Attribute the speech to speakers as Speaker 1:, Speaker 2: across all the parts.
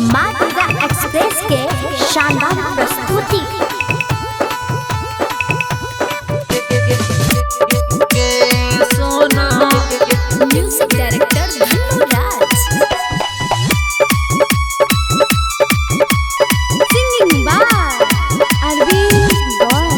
Speaker 1: माँ दुर्गा एक्सप्रेस के शानदार प्रस्तुति। म्यूजिक डायरेक्टर धनु राज, सिंगिंग बाय अरविंद गौर।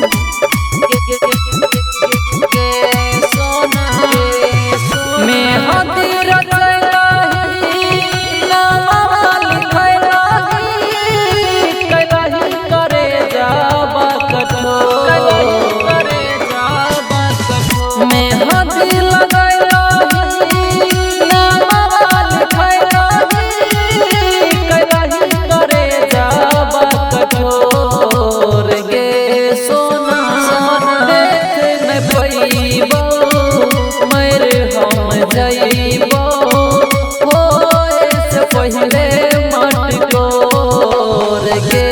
Speaker 2: पहले मटकोर के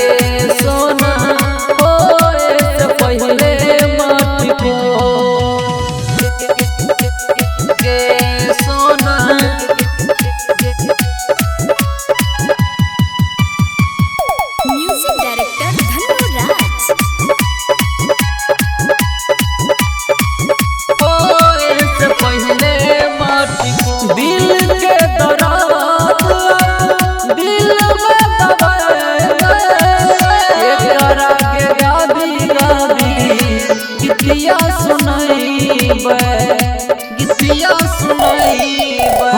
Speaker 2: सोना होए से पहले मटकोर के सोना।
Speaker 1: म्यूजिक डायरेक्टर धनु राज,
Speaker 2: होए से पहले मटकोर। दिल के दराज दिल में दबाए के गादी गादी गीतिया सुनाईबे गीतिया सुनाईबे।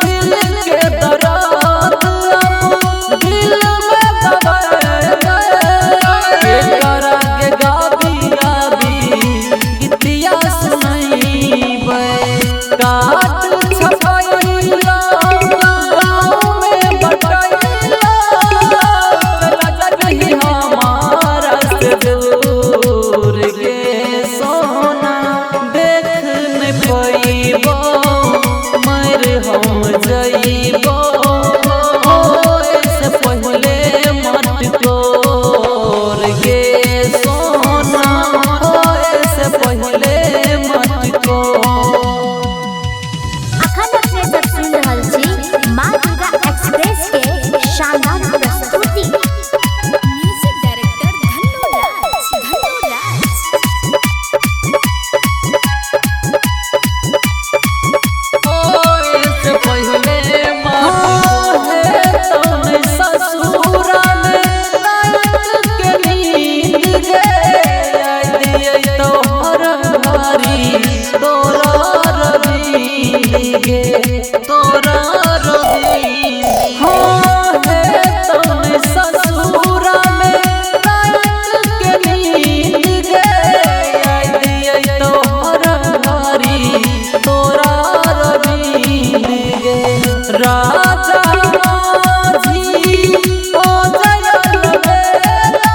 Speaker 2: दिल के दराज दिल में दबाए के गादी गादी गीतिया सुनाईबे। काट छपाईला हम जइबो से पहले मटकोर के सोना से पहले मटकोर।
Speaker 1: अखन अपने सब सुन रहल छी माँ दुर्गा एक्सप्रेस के शानदार प्रस्तुति। म्यूजिक डायरेक्टर धनु राज, धनु राज।
Speaker 2: से पहले ससुरा में के नींद गे तोहर भारी तोरा रवि गे तोरा रवि। ससुरा में के नींद गे तोहर भारी तोरा राजा माझी ओ जगल मेरा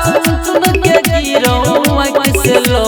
Speaker 2: चुन चुन के गिरो मैं कैसे लो